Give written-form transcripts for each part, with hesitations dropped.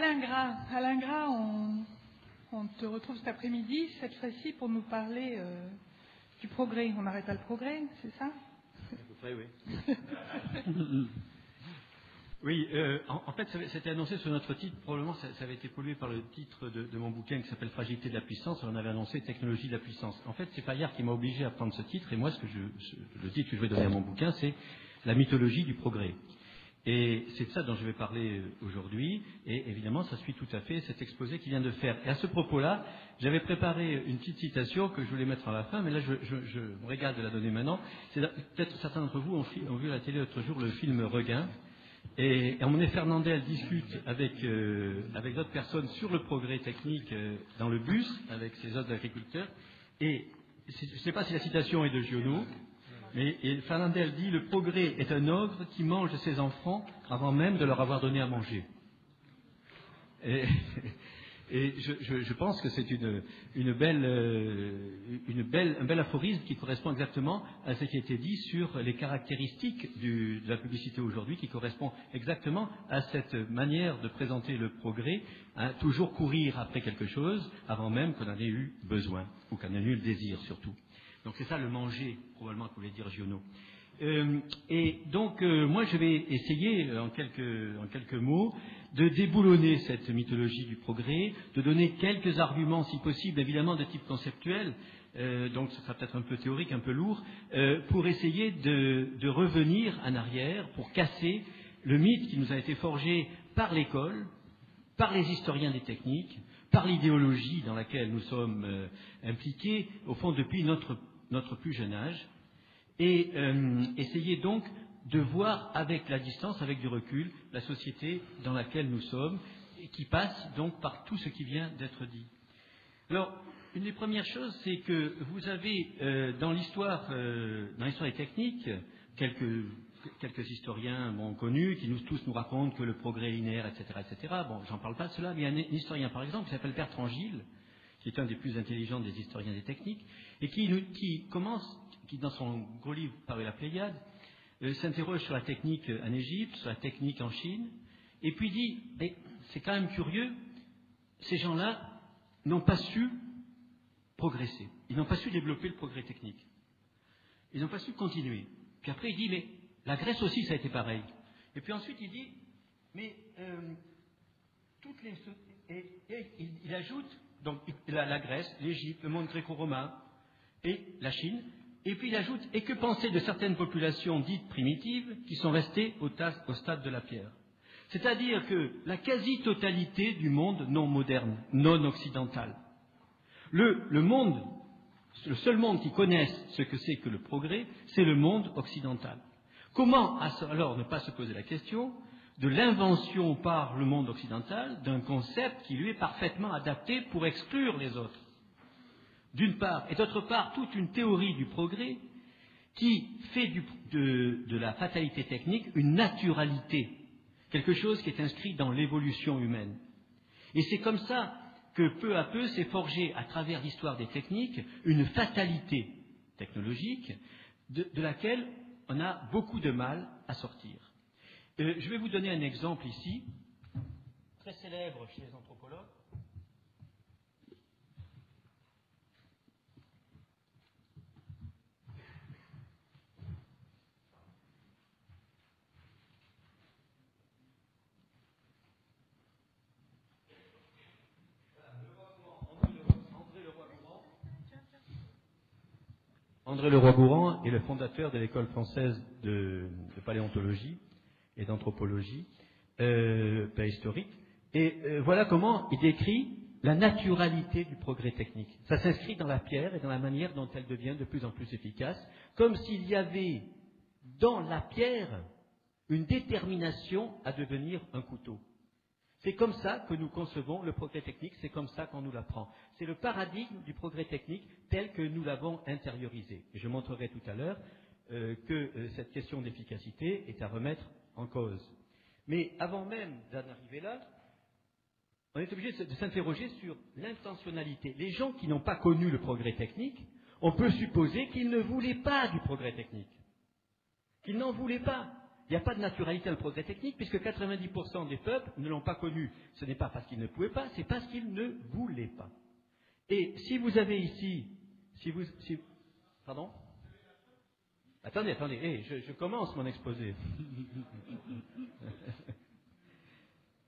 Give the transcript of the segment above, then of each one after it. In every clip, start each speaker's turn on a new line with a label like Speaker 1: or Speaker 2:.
Speaker 1: Alain Gras, on te retrouve cet après-midi, cette fois-ci pour nous parler du progrès. On n'arrête pas le progrès, c'est ça?
Speaker 2: À peu près, oui. Oui, en fait, c'était annoncé sur notre titre. Probablement, ça avait été pollué par le titre de mon bouquin qui s'appelle Fragilité de la puissance. On avait annoncé Technologie de la puissance. En fait, c'est Fayard qui m'a obligé à prendre ce titre. Et moi, le titre que je vais donner à mon bouquin, c'est La mythologie du progrès. Et c'est de ça dont je vais parler aujourd'hui. Et évidemment, ça suit tout à fait cet exposé qu'il vient de faire. Et à ce propos-là, j'avais préparé une petite citation que je voulais mettre à la fin, mais là, je me régale de la donner maintenant. Peut-être certains d'entre vous ont vu à la télé l'autre jour le film Regain. Et Emmanuel Fernandel discute avec d'autres personnes sur le progrès technique dans le bus, avec ses autres agriculteurs. Et je ne sais pas si la citation est de Giono, mais Fernandel dit « Le progrès est un ogre qui mange ses enfants avant même de leur avoir donné à manger ». Et je pense que c'est un bel aphorisme qui correspond exactement à ce qui a été dit sur les caractéristiques de la publicité aujourd'hui, qui correspond exactement à cette manière de présenter le progrès, hein, toujours courir après quelque chose avant même qu'on en ait eu besoin, ou qu'on en ait eu le désir surtout. Donc c'est ça le manger, probablement, que voulait dire Giono. Et donc, moi, je vais essayer, en quelques mots, de déboulonner cette mythologie du progrès, de donner quelques arguments, si possible, évidemment, de type conceptuel, donc ce sera peut-être un peu théorique, un peu lourd, pour essayer de revenir en arrière, pour casser le mythe qui nous a été forgé par l'école, par les historiens des techniques, par l'idéologie dans laquelle nous sommes impliqués, au fond, depuis notre plus jeune âge, et essayer donc de voir avec la distance, avec du recul, la société dans laquelle nous sommes, et qui passe donc par tout ce qui vient d'être dit. Alors, une des premières choses, c'est que vous avez dans l'histoire des techniques, quelques historiens connus qui tous nous racontent que le progrès est linéaire, etc., etc. Bon, j'en parle pas de cela, mais il y a un historien, par exemple, qui s'appelle Bertrand Gilles, qui est un des plus intelligents des historiens des techniques, et qui dans son gros livre paru La Pléiade, s'interroge sur la technique en Égypte, sur la technique en Chine, et puis dit, mais c'est quand même curieux, ces gens-là n'ont pas su progresser, ils n'ont pas su développer le progrès technique, ils n'ont pas su continuer. Puis après il dit, mais la Grèce aussi ça a été pareil. Et puis ensuite il dit, mais il ajoute, donc la Grèce, l'Égypte, le monde gréco-romain et la Chine, et puis il ajoute, et que penser de certaines populations dites primitives qui sont restées au stade de la pierre? C'est-à-dire que la quasi-totalité du monde non moderne, non occidental, le seul monde qui connaisse ce que c'est que le progrès, c'est le monde occidental. Comment alors ne pas se poser la question de l'invention par le monde occidental d'un concept qui lui est parfaitement adapté pour exclure les autres, d'une part, et d'autre part, toute une théorie du progrès qui fait de la fatalité technique une naturalité, quelque chose qui est inscrit dans l'évolution humaine. Et c'est comme ça que peu à peu s'est forgée à travers l'histoire des techniques une fatalité technologique de laquelle on a beaucoup de mal à sortir. Je vais vous donner un exemple ici, très célèbre chez les anthropologues. André Leroi-Gourhan est le fondateur de l'école française de paléontologie et d'anthropologie préhistorique. Et voilà comment il décrit la naturalité du progrès technique. Ça s'inscrit dans la pierre et dans la manière dont elle devient de plus en plus efficace, comme s'il y avait dans la pierre une détermination à devenir un couteau. C'est comme ça que nous concevons le progrès technique, c'est comme ça qu'on nous l'apprend. C'est le paradigme du progrès technique tel que nous l'avons intériorisé. Et je montrerai tout à l'heure que cette question d'efficacité est à remettre en cause. Mais avant même d'en arriver là, on est obligé de s'interroger sur l'intentionnalité. Les gens qui n'ont pas connu le progrès technique, on peut supposer qu'ils ne voulaient pas du progrès technique, qu'ils n'en voulaient pas. Il n'y a pas de naturalité dans le progrès technique, puisque 90% des peuples ne l'ont pas connu. Ce n'est pas parce qu'ils ne pouvaient pas, c'est parce qu'ils ne voulaient pas. Et si vous avez ici, pardon? Attendez, je commence mon exposé.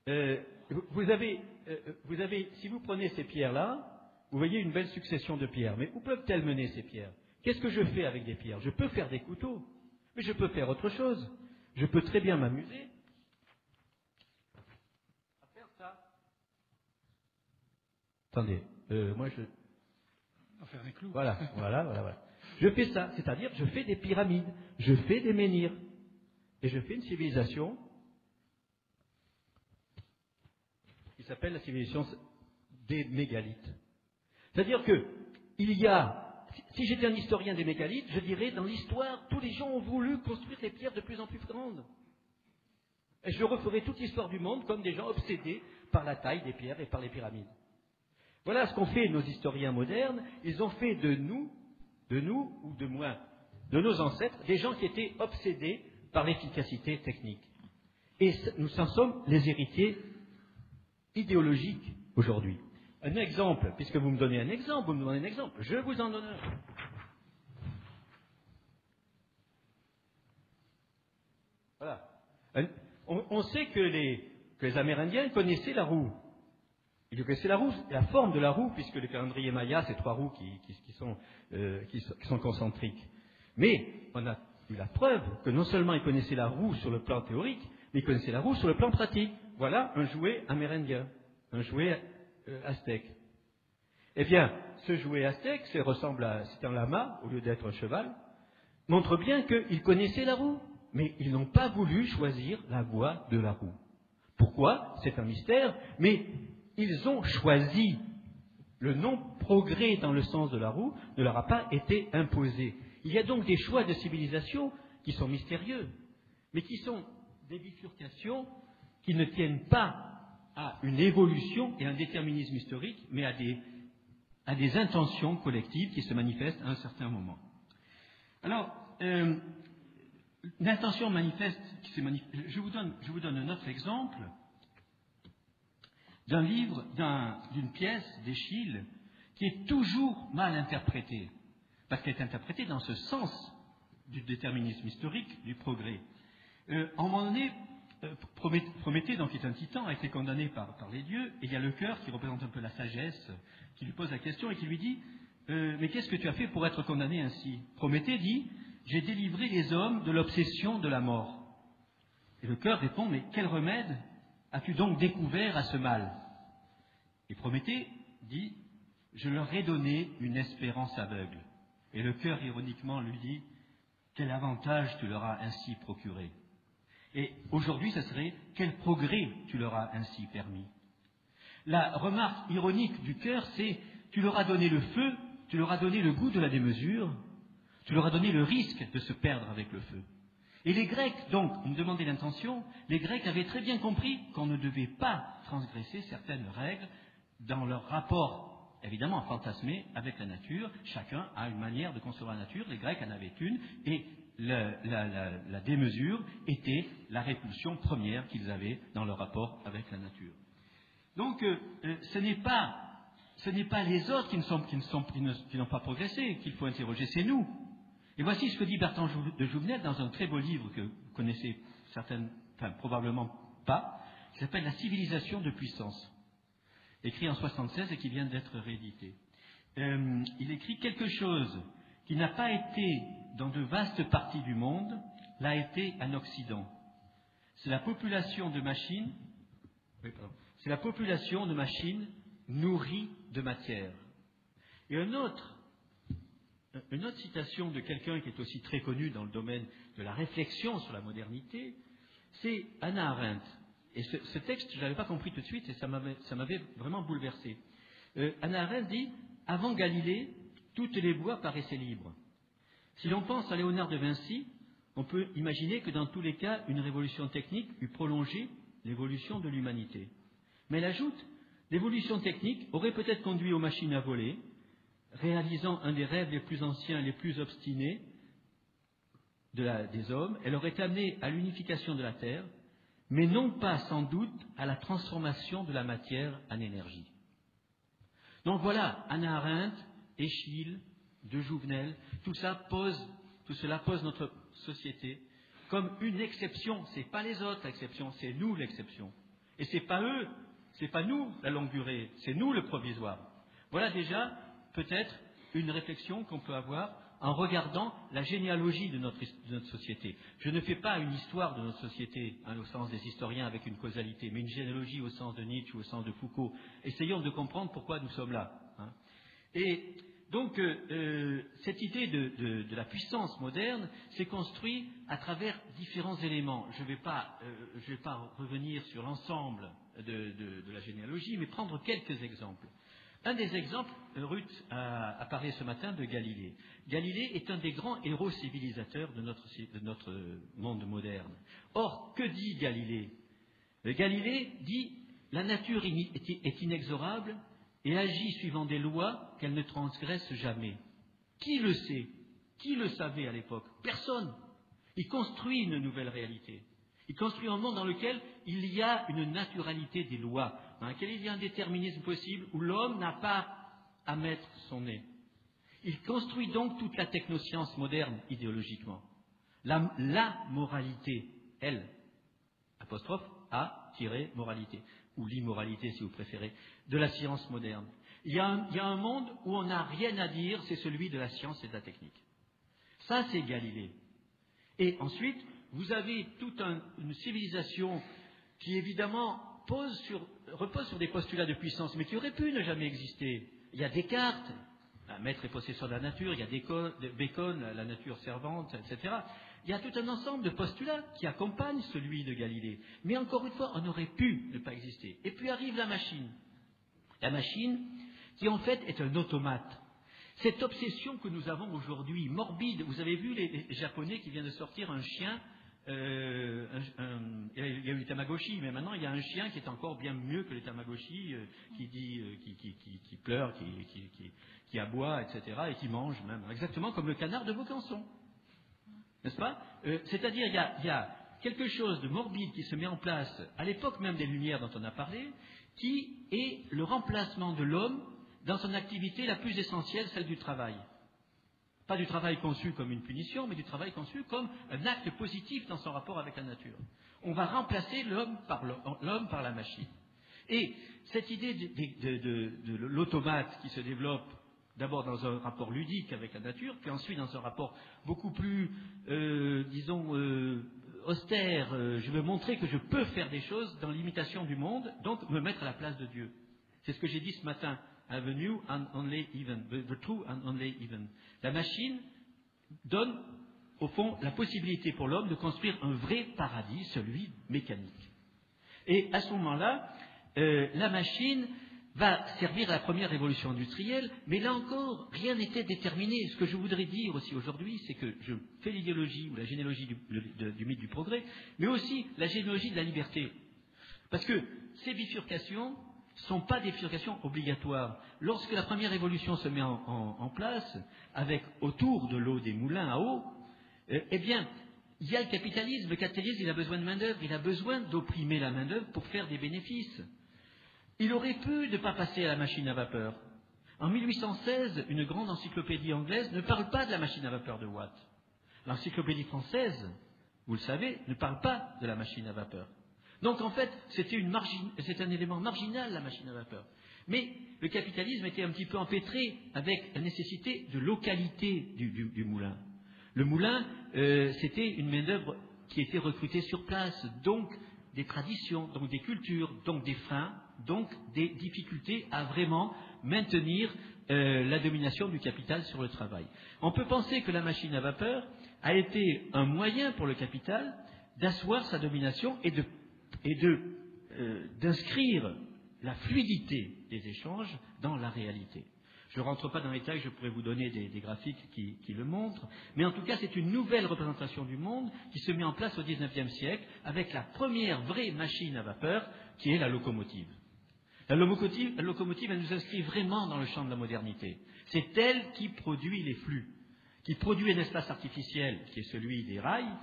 Speaker 2: Vous avez, si vous prenez ces pierres-là, vous voyez une belle succession de pierres. Mais où peuvent-elles mener ces pierres? Qu'est-ce que je fais avec des pierres? Je peux faire des couteaux, mais je peux faire autre chose. Je peux très bien m'amuser à faire ça. Attendez, moi je...
Speaker 3: À faire des clous.
Speaker 2: Voilà. Je fais ça, c'est-à-dire je fais des pyramides, je fais des menhirs, et je fais une civilisation qui s'appelle la civilisation des mégalithes. C'est-à-dire que si j'étais un historien des mégalithes, je dirais, dans l'histoire, tous les gens ont voulu construire des pierres de plus en plus grandes. Et je referai toute l'histoire du monde comme des gens obsédés par la taille des pierres et par les pyramides. Voilà ce qu'ont fait nos historiens modernes. Ils ont fait de nous, ou de moins, de nos ancêtres, des gens qui étaient obsédés par l'efficacité technique. Et nous en sommes les héritiers idéologiques aujourd'hui. Un exemple, puisque vous me donnez un exemple, je vous en donne un. Voilà. On sait que les Amérindiens connaissaient la roue. Ils connaissaient la roue, la forme de la roue, puisque le calendrier Maya, c'est 3 roues qui sont concentriques. Mais on a eu la preuve que non seulement ils connaissaient la roue sur le plan théorique, mais ils connaissaient la roue sur le plan pratique. Voilà un jouet amérindien, un jouet aztèque. Eh bien, ce jouet aztèque, c'est un lama au lieu d'être un cheval, montre bien qu'ils connaissaient la roue, mais ils n'ont pas voulu choisir la voie de la roue. Pourquoi? C'est un mystère, mais ils ont choisi. Le non-progrès dans le sens de la roue ne leur a pas été imposé. Il y a donc des choix de civilisation qui sont mystérieux, mais qui sont des bifurcations qui ne tiennent pas à une évolution et un déterminisme historique, mais à des intentions collectives qui se manifestent à un certain moment. Alors, l'intention manifeste, je vous donne un autre exemple d'un livre, d'une pièce d'Eschyle qui est toujours mal interprétée, parce qu'elle est interprétée dans ce sens du déterminisme historique, du progrès. À un moment donné, Prométhée, donc, qui est un titan, a été condamné par les dieux, et il y a le cœur qui représente un peu la sagesse, qui lui pose la question et qui lui dit mais qu'est-ce que tu as fait pour être condamné ainsi? Prométhée dit j'ai délivré les hommes de l'obsession de la mort. Et le cœur répond mais quel remède as-tu donc découvert à ce mal? Et Prométhée dit je leur ai donné une espérance aveugle. Et le cœur ironiquement lui dit quel avantage tu leur as ainsi procuré? Et aujourd'hui, ce serait quel progrès tu leur as ainsi permis? La remarque ironique du cœur, c'est tu leur as donné le feu, tu leur as donné le goût de la démesure, tu leur as donné le risque de se perdre avec le feu. Et les Grecs, donc, on me demandait l'intention, les Grecs avaient très bien compris qu'on ne devait pas transgresser certaines règles dans leur rapport, évidemment fantasmé, avec la nature. Chacun a une manière de concevoir la nature, les Grecs en avaient une, et la démesure était la répulsion première qu'ils avaient dans leur rapport avec la nature. Donc, ce n'est pas les autres qui n'ont pas progressé qu'il faut interroger, c'est nous. Et voici ce que dit Bertrand de Jouvenel dans un très beau livre que vous connaissez probablement pas, qui s'appelle « La civilisation de puissance », écrit en 1976 et qui vient d'être réédité. Il écrit quelque chose qui n'a pas été dans de vastes parties du monde, l'a été en Occident. C'est la population de machines, nourrie de matière. Et une autre citation de quelqu'un qui est aussi très connu dans le domaine de la réflexion sur la modernité, c'est Hannah Arendt. Et ce texte, je ne l'avais pas compris tout de suite et ça m'avait vraiment bouleversé. Hannah Arendt dit « Avant Galilée, toutes les voies paraissaient libres. Si l'on pense à Léonard de Vinci, on peut imaginer que dans tous les cas, une révolution technique eût prolongé l'évolution de l'humanité. Mais elle ajoute, l'évolution technique aurait peut-être conduit aux machines à voler, réalisant un des rêves les plus anciens et les plus obstinés, des hommes, elle aurait amené à l'unification de la Terre, mais non pas sans doute à la transformation de la matière en énergie. Donc voilà, Hannah Arendt, Eschyle, De Jouvenel, tout cela pose notre société comme une exception. Ce n'est pas les autres l'exception, c'est nous l'exception. Et ce n'est pas eux, ce n'est pas nous la longue durée, c'est nous le provisoire. Voilà déjà peut-être une réflexion qu'on peut avoir en regardant la généalogie de notre société. Je ne fais pas une histoire de notre société, au sens des historiens avec une causalité, mais une généalogie au sens de Nietzsche ou au sens de Foucault. Essayons de comprendre pourquoi nous sommes là. Et donc, cette idée de la puissance moderne s'est construite à travers différents éléments. Je ne vais pas revenir sur l'ensemble de la généalogie, mais prendre quelques exemples. Un des exemples, Ruth a parlé ce matin de Galilée. Galilée est un des grands héros civilisateurs de notre monde moderne. Or, que dit Galilée? Galilée dit « La nature est inexorable et agit suivant des lois qu'elle ne transgresse jamais. » Qui le sait? Qui le savait à l'époque? Personne. Il construit une nouvelle réalité. Il construit un monde dans lequel il y a une naturalité des lois, dans lequel il y a un déterminisme possible, où l'homme n'a pas à mettre son nez. Il construit donc toute la technoscience moderne, idéologiquement. La moralité, elle, apostrophe, A-moralité, ou l'immoralité si vous préférez, de la science moderne. Il y a un monde où on n'a rien à dire, c'est celui de la science et de la technique. Ça, c'est Galilée. Et ensuite, vous avez toute une civilisation qui, évidemment, repose sur des postulats de puissance, mais qui aurait pu ne jamais exister. Il y a Descartes, un maître et possesseur de la nature, il y a Bacon, la nature servante, etc. Il y a tout un ensemble de postulats qui accompagnent celui de Galilée. Mais encore une fois, on aurait pu ne pas exister. Et puis arrive la machine. La machine qui, en fait, est un automate. Cette obsession que nous avons aujourd'hui, morbide, vous avez vu les Japonais qui viennent de sortir un chien, il y a eu les Tamagotchi, mais maintenant il y a un chien qui est encore bien mieux que les Tamagotchi, qui pleure, qui aboie, etc., et qui mange même, exactement comme le canard de Vaucanson. N'est-ce pas? C'est-à-dire il y a quelque chose de morbide qui se met en place, à l'époque même des Lumières dont on a parlé, qui est le remplacement de l'homme dans son activité la plus essentielle, celle du travail. Pas du travail conçu comme une punition, mais du travail conçu comme un acte positif dans son rapport avec la nature. On va remplacer l'homme par la machine. Et cette idée de l'automate qui se développe d'abord dans un rapport ludique avec la nature, puis ensuite dans un rapport beaucoup plus, austère. Je veux montrer que je peux faire des choses dans l'imitation du monde, donc me mettre à la place de Dieu. C'est ce que j'ai dit ce matin. The new and only even, the true and only even. La machine donne, au fond, la possibilité pour l'homme de construire un vrai paradis, celui mécanique. Et à ce moment-là, la machine va servir à la première révolution industrielle, mais là encore, rien n'était déterminé. Ce que je voudrais dire aussi aujourd'hui, c'est que je fais l'idéologie ou la généalogie du mythe du progrès, mais aussi la généalogie de la liberté. Parce que ces bifurcations ne sont pas des bifurcations obligatoires. Lorsque la première révolution se met en place, avec autour de l'eau des moulins à eau, eh bien, il y a le capitalisme. Le capitalisme, il a besoin de main-d'œuvre, il a besoin d'opprimer la main-d'œuvre pour faire des bénéfices. Il aurait pu ne pas passer à la machine à vapeur. En 1816, une grande encyclopédie anglaise ne parle pas de la machine à vapeur de Watt. L'encyclopédie française, vous le savez, ne parle pas de la machine à vapeur. Donc en fait, c'est un élément marginal, la machine à vapeur. Mais le capitalisme était un petit peu empêtré avec la nécessité de localité du moulin. Le moulin, c'était une main-d'œuvre qui était recrutée sur place, donc des traditions, donc des cultures, donc des freins, donc des difficultés à vraiment maintenir la domination du capital sur le travail. On peut penser que la machine à vapeur a été un moyen pour le capital d'asseoir sa domination et d'inscrire la fluidité des échanges dans la réalité. Je ne rentre pas dans les détails, je pourrais vous donner des graphiques qui le montrent, mais en tout cas c'est une nouvelle représentation du monde qui se met en place au XIXe siècle avec la première vraie machine à vapeur qui est la locomotive. La locomotive, elle nous inscrit vraiment dans le champ de la modernité. C'est elle qui produit les flux. qui produit un espace artificiel qui est celui des rails.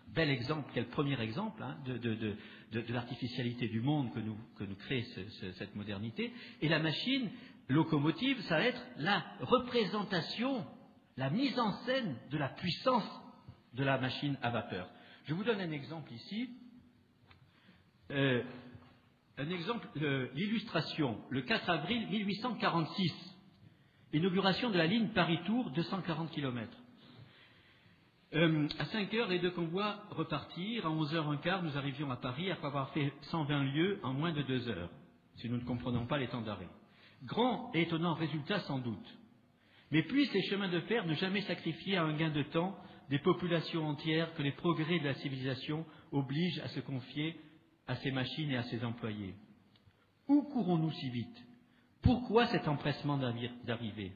Speaker 2: Bel exemple, quel premier exemple de l'artificialité du monde que nous crée cette modernité. Et la machine locomotive, ça va être la représentation, la mise en scène de la puissance de la machine à vapeur. Je vous donne un exemple ici. L'illustration, le 4 avril 1846, inauguration de la ligne Paris-Tours, 240 km. À 5 heures, les deux convois repartirent. À 11h15, nous arrivions à Paris après avoir fait 120 lieues en moins de 2 heures, si nous ne comprenons pas les temps d'arrêt. Grand et étonnant résultat sans doute. Mais puissent les chemins de fer ne jamais sacrifier à un gain de temps des populations entières que les progrès de la civilisation obligent à se confier à ces machines et à ces employés. Où courons-nous si vite? Pourquoi cet empressement d'arriver?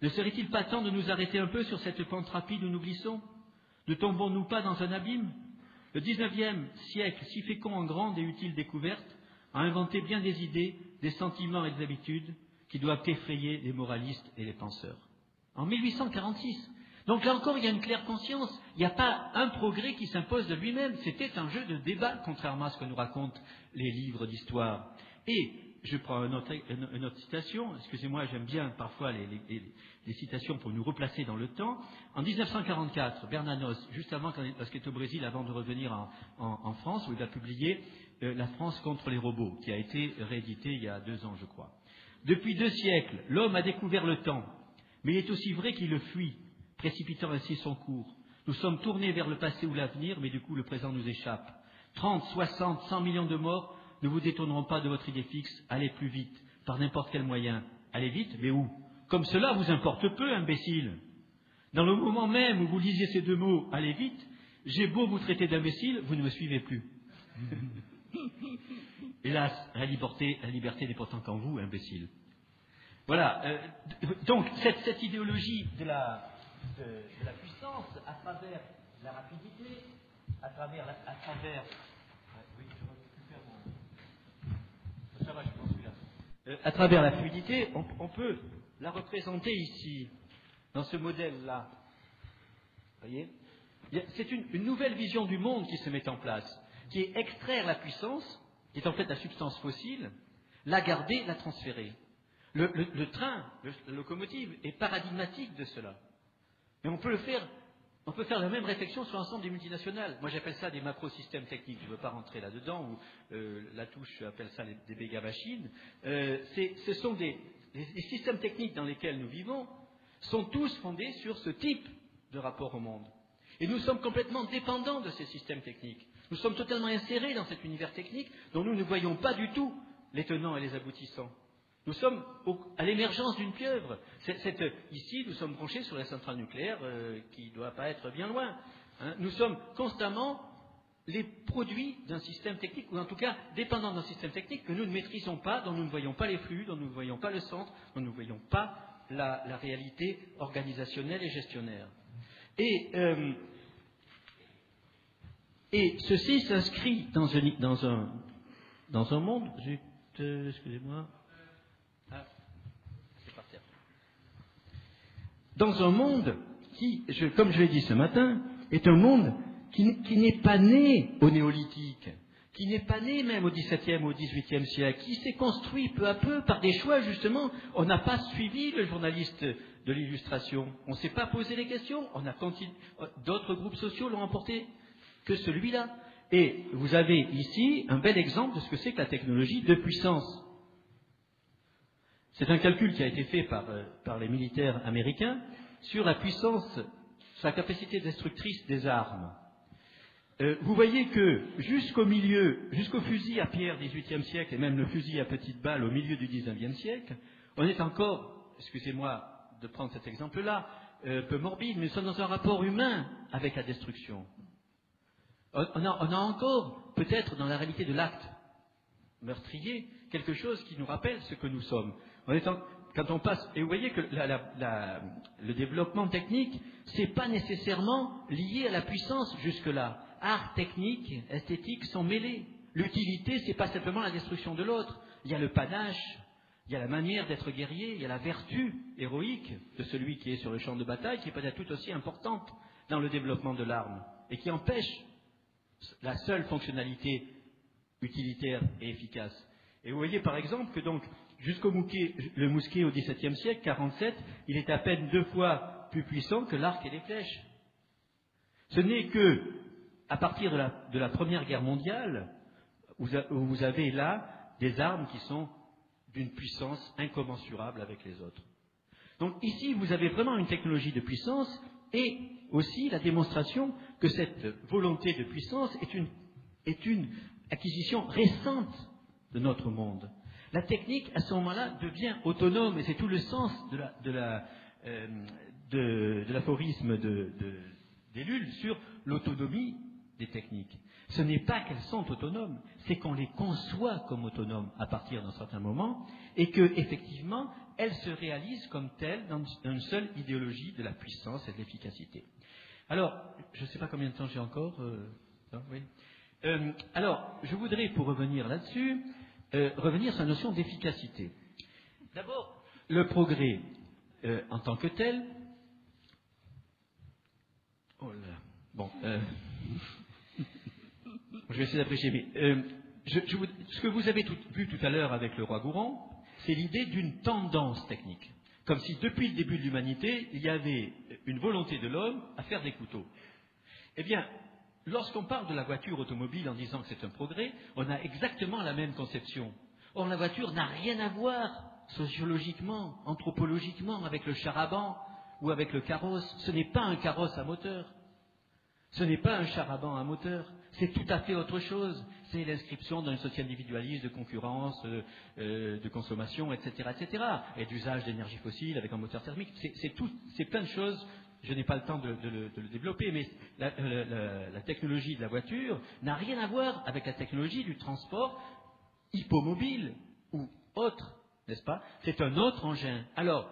Speaker 2: Ne serait-il pas temps de nous arrêter un peu sur cette pente rapide où nous glissons? Ne tombons-nous pas dans un abîme? Le XIXe siècle, si fécond en grandes et utiles découvertes, a inventé bien des idées, des sentiments et des habitudes qui doivent effrayer les moralistes et les penseurs. En 1846. Donc là encore, il y a une claire conscience. Il n'y a pas un progrès qui s'impose de lui-même. C'était un jeu de débat, contrairement à ce que nous racontent les livres d'histoire. Et je prends une autre citation. Excusez-moi, j'aime bien parfois les citations pour nous replacer dans le temps. En 1944, Bernanos, juste avant, lorsqu'il est au Brésil, avant de revenir en France, où il a publié La France contre les robots, qui a été réédité il y a 2 ans, je crois. Depuis 2 siècles, l'homme a découvert le temps, mais il est aussi vrai qu'il le fuit, précipitant ainsi son cours. Nous sommes tournés vers le passé ou l'avenir, mais du coup le présent nous échappe. 30, 60, 100 millions de morts ne vous détourneront pas de votre idée fixe. Allez plus vite, par n'importe quel moyen. Allez vite, mais où? Comme cela vous importe peu, imbécile. Dans le moment même où vous lisiez ces 2 mots, allez vite, j'ai beau vous traiter d'imbécile, vous ne me suivez plus. Hélas, la liberté n'est pourtant qu'en vous, imbécile. Voilà. Donc, cette idéologie de la puissance à travers la rapidité, à travers oui, je récupère mon... Ça va, je pense celui-là. À travers la fluidité, on peut la représenter ici, dans ce modèle-là. Vous voyez? C'est une nouvelle vision du monde qui se met en place, qui est extraire la puissance, qui est en fait la substance fossile, la garder, la transférer. Le train, la locomotive est paradigmatique de cela. Mais on peut faire la même réflexion sur l'ensemble des multinationales. Moi j'appelle ça des macrosystèmes techniques, je ne veux pas rentrer là-dedans, ou la touche appelle ça des méga-machines. Ce sont les systèmes techniques dans lesquels nous vivons sont tous fondés sur ce type de rapport au monde. Et nous sommes complètement dépendants de ces systèmes techniques. Nous sommes totalement insérés dans cet univers technique dont nous ne voyons pas du tout les tenants et les aboutissants. Nous sommes à l'émergence d'une pieuvre. Ici, nous sommes branchés sur la centrale nucléaire qui ne doit pas être bien loin. Hein. Nous sommes constamment les produits d'un système technique, ou en tout cas dépendants d'un système technique que nous ne maîtrisons pas, dont nous ne voyons pas les flux, dont nous ne voyons pas le centre, dont nous ne voyons pas la réalité organisationnelle et gestionnaire. Et ceci s'inscrit dans un monde... excusez-moi... Dans un monde qui, comme je l'ai dit ce matin, est un monde qui n'est pas né au néolithique, qui n'est pas né même au XVIIe ou au XVIIIe siècle, qui s'est construit peu à peu par des choix, justement. On n'a pas suivi le journaliste de l'illustration, on ne s'est pas posé les questions, on a continué, d'autres groupes sociaux l'ont emporté que celui-là. Et vous avez ici un bel exemple de ce que c'est que la technologie de puissance. C'est un calcul qui a été fait par les militaires américains sur la puissance, sur la capacité destructrice des armes. Vous voyez que jusqu'au fusil à pierre du XVIIIe siècle et même le fusil à petite balle au milieu du XIXe siècle, on est encore, excusez-moi de prendre cet exemple-là, peu morbide, mais nous sommes dans un rapport humain avec la destruction. On a encore, peut-être dans la réalité de l'acte meurtrier, quelque chose qui nous rappelle ce que nous sommes. Quand on passe, et vous voyez que le développement technique, c'est pas nécessairement lié à la puissance jusque-là. Art, technique, esthétique sont mêlés. L'utilité, c'est pas simplement la destruction de l'autre. Il y a le panache, Il y a la manière d'être guerrier, il y a la vertu héroïque de celui qui est sur le champ de bataille, qui est peut-être tout aussi importante dans le développement de l'arme, et qui empêche la seule fonctionnalité utilitaire et efficace. Et vous voyez par exemple que donc, jusqu'au le mousquet au XVIIe siècle, 47, il est à peine 2 fois plus puissant que l'arc et les flèches. Ce n'est que à partir de la Première Guerre mondiale, où vous avez là des armes qui sont d'une puissance incommensurable avec les autres. Donc ici, vous avez vraiment une technologie de puissance et aussi la démonstration que cette volonté de puissance est une acquisition récente de notre monde. La technique, à ce moment-là, devient autonome, et c'est tout le sens de l'aphorisme d'Ellul sur l'autonomie des techniques. Ce n'est pas qu'elles sont autonomes, c'est qu'on les conçoit comme autonomes à partir d'un certain moment, et que, effectivement, elles se réalisent comme telles dans une seule idéologie de la puissance et de l'efficacité. Alors, je ne sais pas combien de temps j'ai encore. Oui. Alors, je voudrais, pour revenir là-dessus, revenir sur la notion d'efficacité. D'abord, le progrès en tant que tel. Oh là. Bon. Je vais essayer d'apprécier. Mais ce que vous avez vu tout à l'heure avec le roi Gourand, c'est l'idée d'une tendance technique. Comme si depuis le début de l'humanité, il y avait une volonté de l'homme à faire des couteaux. Eh bien, lorsqu'on parle de la voiture automobile en disant que c'est un progrès, on a exactement la même conception. Or, la voiture n'a rien à voir sociologiquement, anthropologiquement, avec le char à banc ou avec le carrosse. Ce n'est pas un carrosse à moteur. Ce n'est pas un char à banc à moteur. C'est tout à fait autre chose. C'est l'inscription dans une société individualiste de concurrence, de consommation, etc., etc., et d'usage d'énergie fossile avec un moteur thermique. C'est plein de choses. Je n'ai pas le temps de le développer, mais la technologie de la voiture n'a rien à voir avec la technologie du transport hippomobile ou autre, n'est-ce pas? C'est un autre engin. Alors,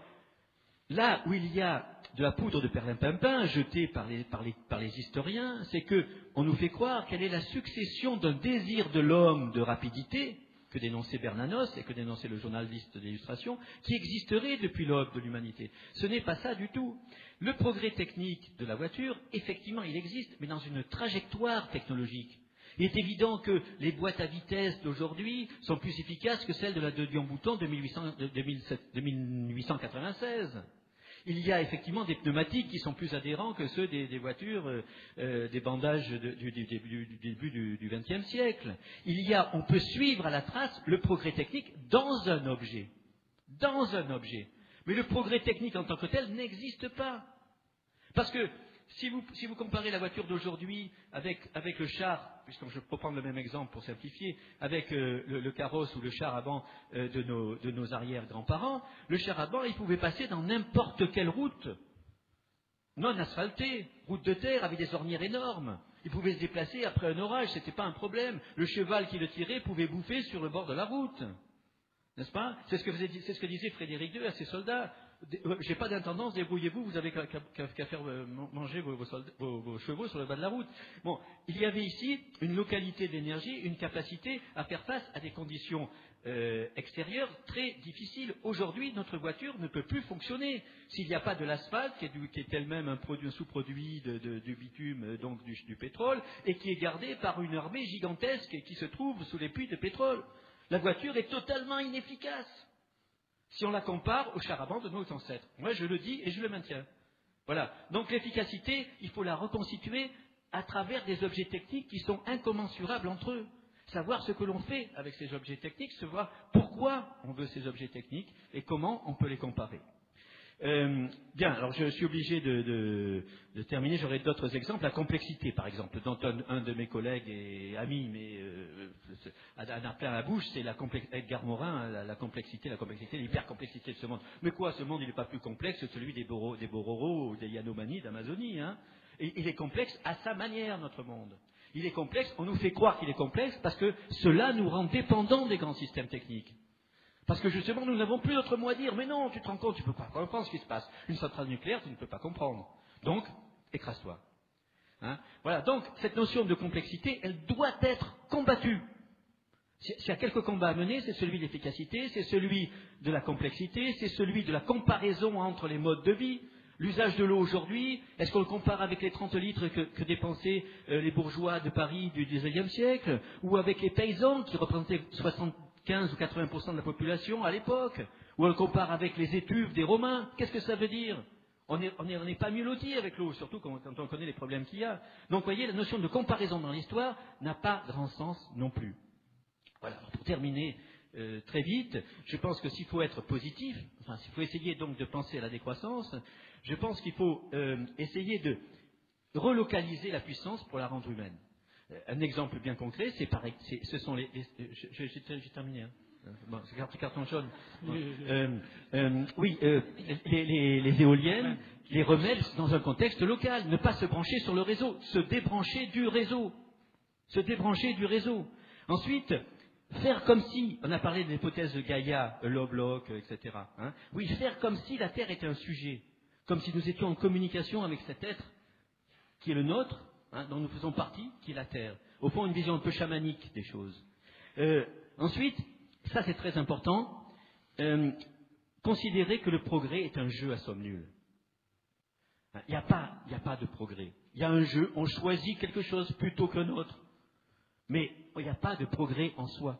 Speaker 2: là où il y a de la poudre de perlimpinpin jetée par les historiens, c'est qu'on nous fait croire qu'elle est la succession d'un désir de l'homme de rapidité, que dénonçait Bernanos et que dénonçait le journaliste d'illustration, qui existerait depuis l'aube de l'humanité. Ce n'est pas ça du tout. Le progrès technique de la voiture, effectivement, il existe, mais dans une trajectoire technologique. Il est évident que les boîtes à vitesse d'aujourd'hui sont plus efficaces que celles de la de Dion-Bouton de 1896. Il y a effectivement des pneumatiques qui sont plus adhérents que ceux des voitures, des bandages du début du XXe siècle. On peut suivre à la trace le progrès technique dans un objet. Dans un objet. Mais le progrès technique en tant que tel n'existe pas. Parce que si vous comparez la voiture d'aujourd'hui avec le char, puisque je peux prendre le même exemple pour simplifier, avec le carrosse ou le char à banc de nos arrière-grands-parents, le char à banc, il pouvait passer dans n'importe quelle route, non asphaltée, route de terre avec des ornières énormes. Il pouvait se déplacer après un orage, ce n'était pas un problème. Le cheval qui le tirait pouvait bouffer sur le bord de la route. N'est-ce pas? C'est ce que disait Frédéric II à ses soldats. J'ai pas d'intendance, débrouillez-vous, vous avez qu'à faire manger vos chevaux sur le bas de la route. Bon, il y avait ici une localité d'énergie, une capacité à faire face à des conditions extérieures très difficiles. Aujourd'hui, notre voiture ne peut plus fonctionner s'il n'y a pas de l'asphalte, qui est elle-même un sous-produit du bitume, donc du pétrole, et qui est gardé par une armée gigantesque qui se trouve sous les puits de pétrole. La voiture est totalement inefficace si on la compare au char à banc de nos ancêtres. Moi, je le dis et je le maintiens. Voilà. Donc, l'efficacité, il faut la reconstituer à travers des objets techniques qui sont incommensurables entre eux. Savoir ce que l'on fait avec ces objets techniques, savoir pourquoi on veut ces objets techniques et comment on peut les comparer. Bien, alors je suis obligé de terminer, j'aurai d'autres exemples. La complexité, par exemple, dont un de mes collègues et amis, mais a plein la bouche, c'est Edgar Morin, la complexité, l'hypercomplexité de ce monde. Mais quoi, ce monde, il n'est pas plus complexe que celui des Bororo ou des Yanomami d'Amazonie, hein. Et il est complexe à sa manière, notre monde. Il est complexe, on nous fait croire qu'il est complexe parce que cela nous rend dépendants des grands systèmes techniques. Parce que justement, nous n'avons plus d'autre mot à dire. Mais non, tu te rends compte, tu ne peux pas comprendre ce qui se passe. Une centrale nucléaire, tu ne peux pas comprendre. Donc, écrase-toi. Hein? Voilà, donc, cette notion de complexité, elle doit être combattue. S'il y a quelques combats à mener, c'est celui de l'efficacité, c'est celui de la complexité, c'est celui de la comparaison entre les modes de vie. L'usage de l'eau aujourd'hui, est-ce qu'on le compare avec les 30 litres que dépensaient les bourgeois de Paris du XIXe siècle, ou avec les paysans qui représentaient 75 ou 80% de la population à l'époque, ou on le compare avec les étuves des Romains? Qu'est-ce que ça veut dire? On n'est pas mieux lotis avec l'eau, surtout quand on connaît les problèmes qu'il y a. Donc, vous voyez, la notion de comparaison dans l'histoire n'a pas grand sens non plus. Voilà, pour terminer très vite, je pense que s'il faut être positif, enfin s'il faut essayer donc de penser à la décroissance, je pense qu'il faut essayer de relocaliser la puissance pour la rendre humaine. Un exemple bien concret, ce sont les j'ai terminé. Hein. Bon, c'est carton jaune. Les éoliennes, les remettre dans un contexte local, ne pas se brancher sur le réseau, se débrancher du réseau. Ensuite, faire comme si, on a parlé de l'hypothèse de Gaïa, Lovelock, etc. Hein, oui, faire comme si la Terre était un sujet, comme si nous étions en communication avec cet être qui est le nôtre, hein, dont nous faisons partie, qui est la Terre. Au fond, une vision un peu chamanique des choses. Ensuite, ça c'est très important, considérer que le progrès est un jeu à somme nulle. Il n'y a pas de progrès. Il y a un jeu, on choisit quelque chose plutôt qu'un autre. Mais il n'y a pas de progrès en soi.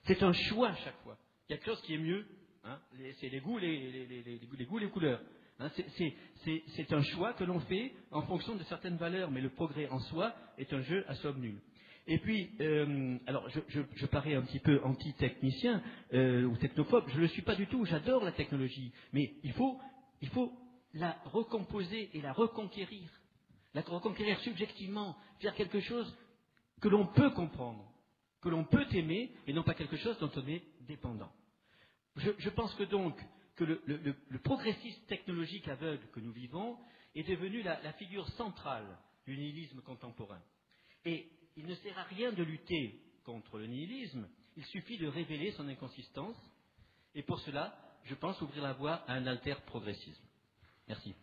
Speaker 2: C'est un choix à chaque fois. Il y a quelque chose qui est mieux. Hein, c'est les goûts, les couleurs. Hein, c'est un choix que l'on fait en fonction de certaines valeurs. Mais le progrès en soi est un jeu à somme nulle. Et puis, alors je parais un petit peu anti-technicien ou technophobe. Je ne le suis pas du tout. J'adore la technologie. Mais il faut la recomposer et la reconquérir. La reconquérir subjectivement. Faire quelque chose que l'on peut comprendre, que l'on peut aimer, et non pas quelque chose dont on est dépendant. Je pense que donc que le progressisme technologique aveugle que nous vivons est devenu la figure centrale du nihilisme contemporain. Et il ne sert à rien de lutter contre le nihilisme, il suffit de révéler son inconsistance, et pour cela, je pense ouvrir la voie à un alter progressisme. Merci.